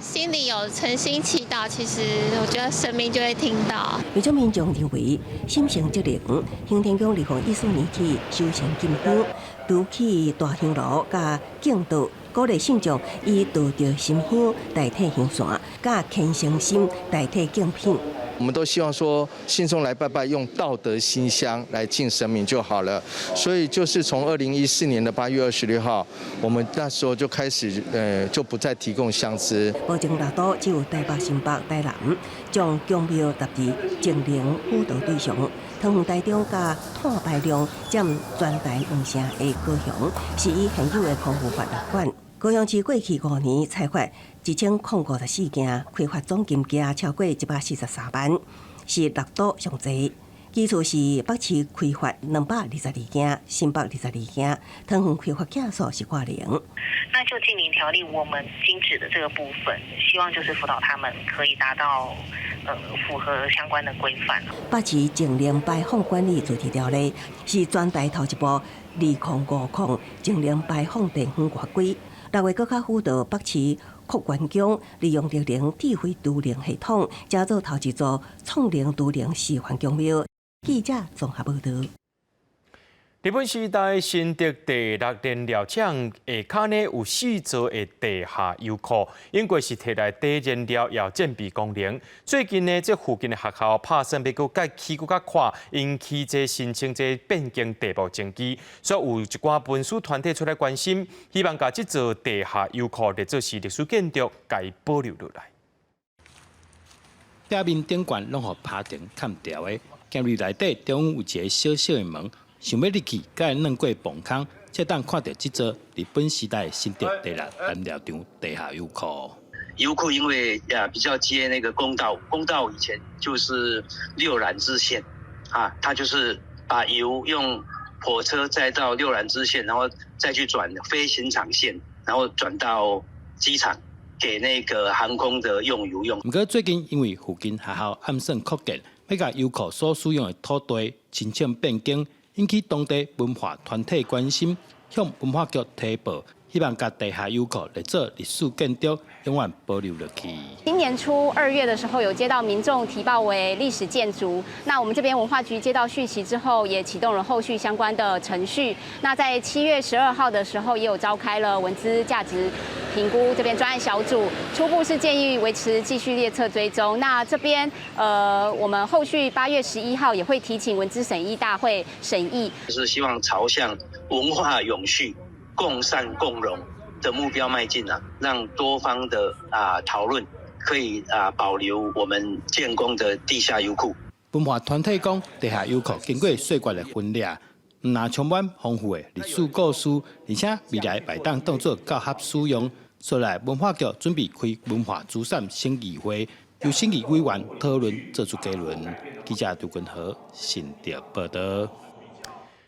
心里有诚心祈祷，其实我觉得神明就会听到。有种民众认为，心诚则灵，行天宫2014年起修成金香，拄起大香炉甲敬道。鼓励信众以道着心香代替香线，甲虔诚心代替敬品，我们都希望说信众来拜拜用道德馨香来敬神明就好了。所以就是从2014年的8月26号，我们那时候就开始就不再提供香资。目前大都只有台北、新北、台南将供庙搭伫正灵辅导对象。汤圆台中甲炭排量占全台2成的高雄，是以现有的空污法来管。高雄市过去5年采发1054件，开发总金额超过143万，是6都上侪。其次是北市开发222件，新北22件，汤圆开发件数是挂零。那就近邻条例我们禁止的这个部分，希望就是辅导他们可以达到符合相关的规范。北市净零排放管理主题条例是全台头一部2050净零排放地方法规。6月搁较辅导北市扩员工利用绿能智慧都灵系统，加做头一座创零都灵示范公庙。记者综合报道。日本时代新竹第6燃料厂下骹呢有4座的地下油库，因为是摕来低燃料要建备功能。最近呢，这附近的学校拍算要搁改起搁较快，引起这申请这变更地步争议，所以有一寡文书团体出来关心，希望把这座地下油库列作是历史建筑，该保留落来。壁面顶悬拢互拍电砍掉的。监狱内底中有一个小小的门，想要入去，才会软过崩坑，才当看到这座日本时代新竹第6燃料厂地下油库。油库因为比较接那个公道，公道以前就是6燃支线，它就是把油用火车载到6燃支线，然后再去转非刑场线，然后转到机场给那个航空的用油用。不过最近因为附近学校暗算扩建。要甲油库所使用的土地申请变更，引起当地文化团体关心，向文化局提报，希望甲地下油库列作历史建筑，永远保留落去。今年初2月的时候，有接到民众提报为历史建筑，那我们这边文化局接到讯息之后，也启动了后续相关的程序。那在7月12号的时候，也有召开了文资价值评估这边专案小组，初步是建议维持继续列册追踪。那这边我们后续8月11号也会提请文资审议大会审议，就是希望朝向文化永续、共善共荣的目标迈进让多方的讨论可以保留我们建工的地下油库。文化团体讲，地下油库经过岁月的分裂，那充满丰富的历史故事，而且未来会当当作教学使用。所以文化局准备开文化资产审议会，由审议委员讨论做出结论。记者杜君和新竹报道。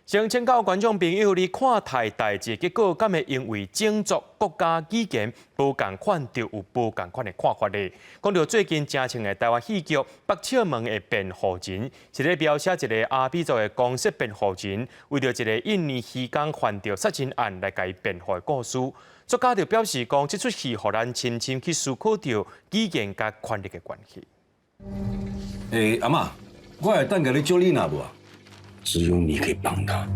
想请教观众朋友，你看待代志结果，敢会因为种族、国家语言无共款，就有无共款的看法呢？讲到最近正青的台湾戏剧《北笑门的辩护人》，是咧描写一个阿美族的公式辩护人，为着一个印尼渔工犯着杀人案来甲伊辩护的故事。作家就表示讲，这出戏互咱深深去思考到语言甲权力的关系。阿嬷，我会等甲你救你哪无啊？只有你可以帮他。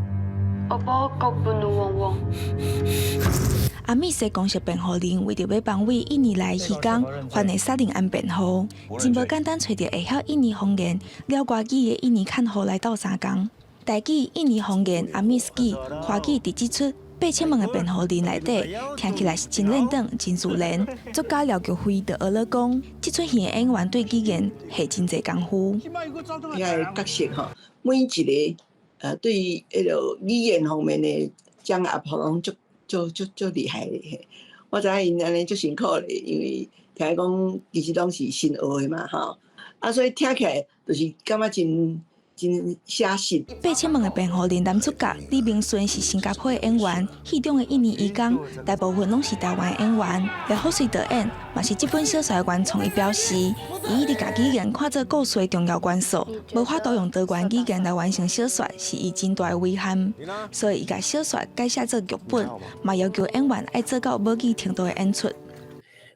阿美式公式辩护人为着要帮为印尼来渔工犯的杀人案辩护，真无简单找到会晓印尼方言、了外语的印尼看护来斗相共。台语、印尼方言、阿美斯语、华语伫即出8000万的辩护人内底，听起来是真认真、真自然。作家廖菊辉就学了讲，即出戏的演员对语言下真侪功夫。遐个角色吼，每一个对迄个语言方面的掌握，拢足厉害的。我知影因安尼足辛苦的，因为听讲其实拢是新学的嘛吼，所以听起来就是感觉真写实。8000万的辩护人男主角李明顺是新加坡的演员，戏中的印尼渔工大部分拢是台湾的演员。廖福瑞导演嘛是这本小说的原创，伊表示，伊一直把语言看作故事的重要元素，无法度用多元语言来完成小说，是伊真大的遗憾。所以伊把小说改写做剧本，嘛要求演员爱做到无语程度的演出。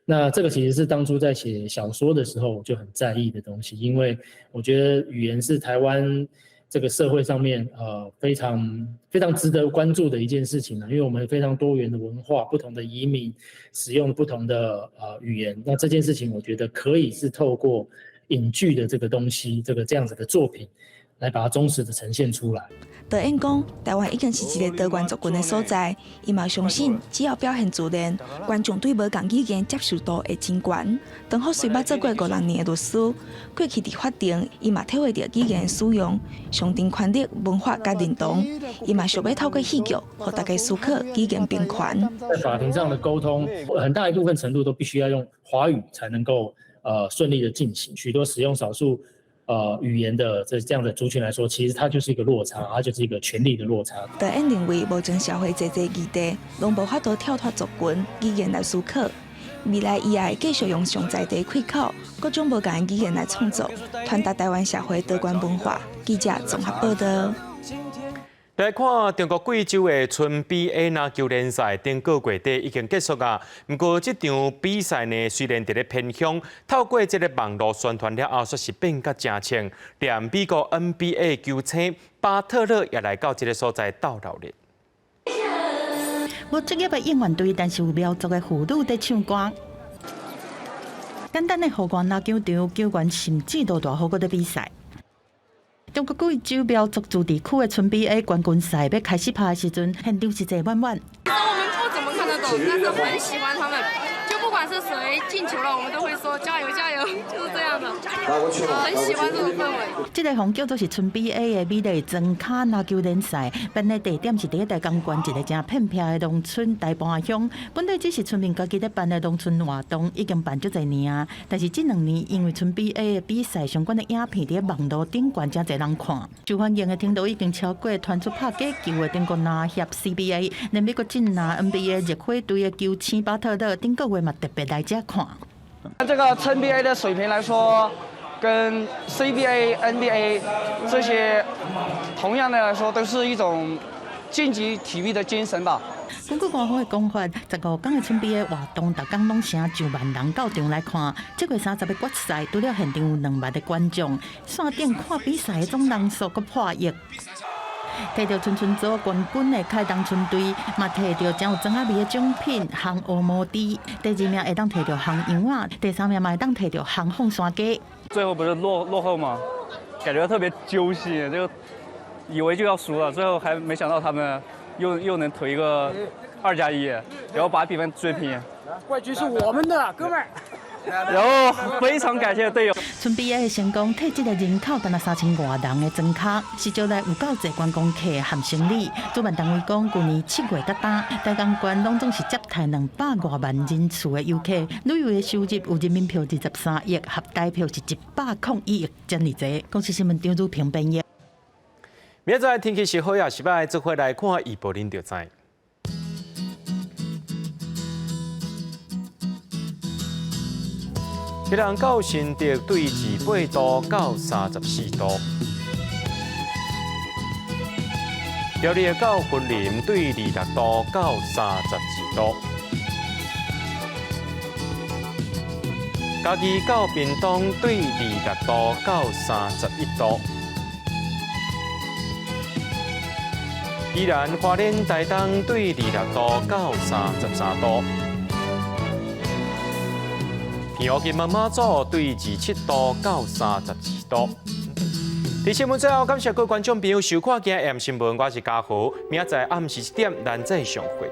那这个其实是当初在写小说的时候我就很在意的东西，因为我觉得语言是台湾这个社会上面非常值得关注的一件事情，因为我们非常多元的文化，不同的移民使用不同的语言，那这件事情我觉得可以是透过影剧的这个东西，这样子的作品，来把它忠实的呈现出来。导演讲，台湾已经是一个多元族群的所在，伊嘛相信，只要表现自然，观众对无同语言接受度会真高。邓福虽捌做过50年的律师，过去伫法庭，伊嘛体会到语言的使用、上层权力、文化甲认同，伊嘛想要透过戏剧，让大家思考语言平权。在法庭上的沟通，很大一部分程度都必须要用华语才能够顺利的进行，许多使用少数语言的这样的族群来说，其实它就是一个落差，它就是一个权力的落差。导演认为，目前社会侪议题，拢无法度跳脱族群语言来思考。未来伊也会继续用上在地开口，各种无同的语言来创作，传达台湾社会多元文化。记者综合报道。来看中国贵州的村 BA 篮球联赛，顶个月底已经结束啊。不过，这场比赛呢，虽然伫咧偏乡，透过这个网络宣传了后，说是变甲真清。连美国 NBA 球星巴特勒也来到这个所在斗热闹。无职业的应援队，但是有苗族的妇女在唱歌。简单的河岸篮球场，球员甚至都大好过的比赛。中国贵州苗族自治区的村 BA 冠军赛要开始拍的时阵，现场是坐满满。其实我们不怎么看得懂，但是很喜欢他们。就不管是谁进球了，我们都会说加油加油，就是这样的。很喜欢这种氛围。这个项叫做是村 BA 的美丽庄脚篮球联赛，办的地点是第一台公园，一个正偏僻的农村大半乡。本来只是村民家己咧办的农村活动，已经办足侪年啊。但是这2年因为村 BA 的比赛相关的影片伫网络顶悬真侪人看，受欢迎的程度已经超过传出拍假球的中国篮协 CBA， 连美国进拿 NBA 热火队的球星巴特勒顶个月嘛特别来这看。这个村 BA 的水平来说，跟 CBA、NBA 这些同样的来说，都是一种竞技体育的精神吧。根据官方的讲法，15天的村 BA 活动，逐天拢成1万人到场来看。这月30日决赛，除了现场有2万的观众，线顶看比赛的总人数阁破亿。摕到村村组冠军的凯东村队，嘛摕到真有庄仔味的奖品烘乌毛猪。第2名会当摕到烘羊仔，第3名嘛会当摕到烘凤山鸡。最后不是落后吗？感觉特别揪心，就以为就要输了，最后还没想到他们又能推一个2+1，然后把比分追平。冠军是我们的，哥们儿。然后非常感谢队友。村 BA 的成功，替这个人口达3000多人的庄脚，是招来有够侪观光客和生理。主办单位讲，去年7月到打，大公园拢总是接待200多万人次的游客，旅游的收入有人民币23亿，合台票是101亿，真哩多。公司新闻张如平编译。明仔天气是好也是歹，做回来看预报您就知。宜兰到新竹对28度到34度，苗栗到云林对26度到32度，嘉义到屏东对26度到31度，宜兰花莲台东对26度到33度。平湖金门马祖对27度到32度。在新闻最后，感谢各位观众朋友收看今日 AM 新闻，我是嘉豪。明仔载暗时1点，咱再相会。